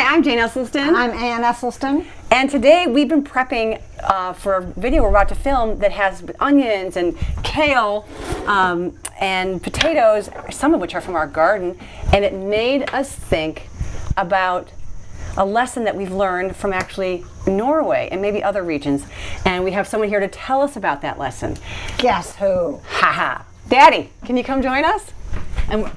Hi, I'm Jane Esselstyn. I'm Ann Esselstyn. And today we've been prepping for a video we're about to film that has onions and kale and potatoes, some of which are from our garden. And it made us think about a lesson that we've learned from actually Norway and maybe other regions. And we have someone here to tell us about that lesson. Guess who? Haha. Daddy, can you come join us? And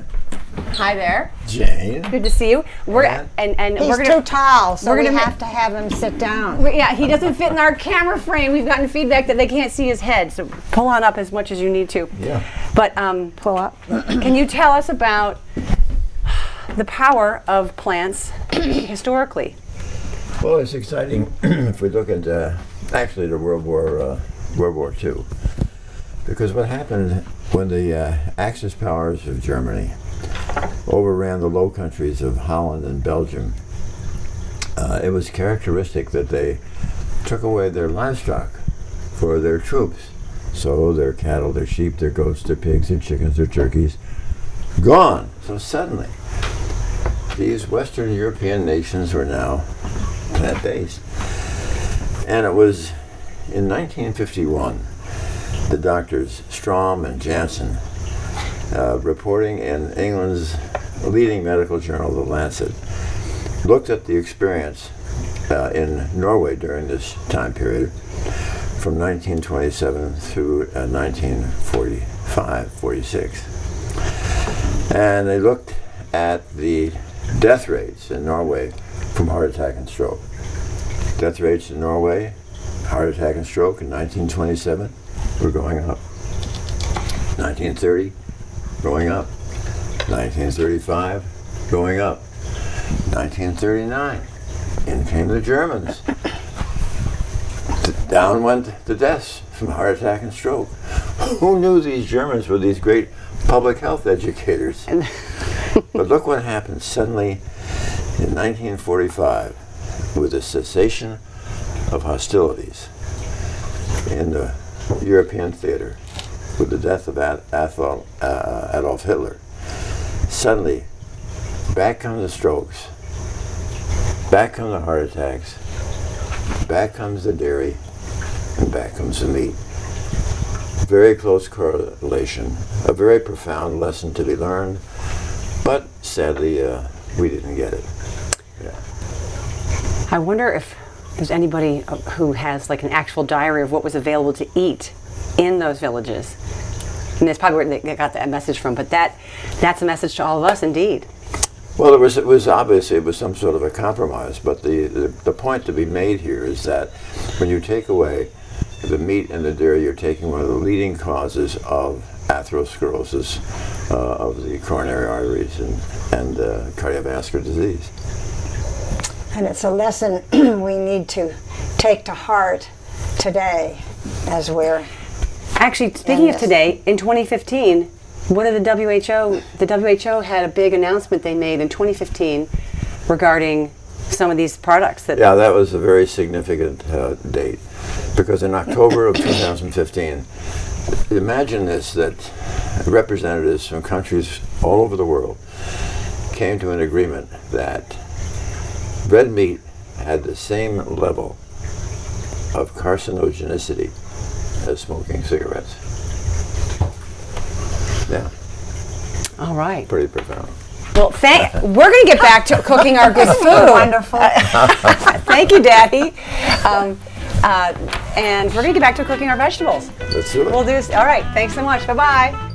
hi there. Jane. Good to see you. We're Yeah. and He's we're gonna, too tall, so we're we gonna have to have him sit down. Yeah, he doesn't fit in our camera frame. We've gotten feedback that they can't see his head, so pull on up as much as you need to. Yeah. But Pull up. can you tell us about the power of plants historically? Well, it's exciting if we look at actually the World War II, because what happened when the Axis powers of Germany overran the Low Countries of Holland and Belgium, it was characteristic that they took away their livestock for their troops. So their cattle, their sheep, their goats, their pigs, their chickens, their turkeys, gone. So suddenly, these Western European nations were now plant-based. And it was in 1951, the doctors Strom and Janssen, reporting in England's leading medical journal, The Lancet, looked at the experience in Norway during this time period from 1927 through 1945-46. And they looked at the death rates in Norway from heart attack and stroke. Death rates in Norway, heart attack and stroke in 1927 were going up. 1930, going up. 1935, going up. 1939, in came the Germans. Down went the deaths from heart attack and stroke. Who knew these Germans were these great public health educators? But look what happened suddenly in 1945 with the cessation of hostilities in the European theater with the death of Adolf Hitler. Suddenly, back come the strokes, back come the heart attacks, back comes the dairy, and back comes the meat. Very close correlation, a very profound lesson to be learned, but sadly, we didn't get it. Yeah. I wonder if there's anybody who has like an actual diary of what was available to eat in those villages. And that's probably where they got that message from, but that's a message to all of us indeed. Well, it was obviously it was some sort of a compromise, but the point to be made here is that when you take away the meat and the dairy, you're taking one of the leading causes of atherosclerosis of the coronary arteries and cardiovascular disease. And it's a lesson we need to take to heart today as we're... Actually, speaking of today, in 2015, what did the WHO had a big announcement they made in 2015 regarding some of these products. Yeah, that was a very significant date, because in October of 2015, imagine this, that representatives from countries all over the world came to an agreement that red meat had the same level of carcinogenicity as smoking cigarettes. Yeah. All right. Pretty profound. Well, we're going to get back to cooking our good food. Wonderful. Thank you, Daddy. And we're going to get back to cooking our vegetables. Let's do it. We'll do this. All right. Thanks so much. Bye-bye.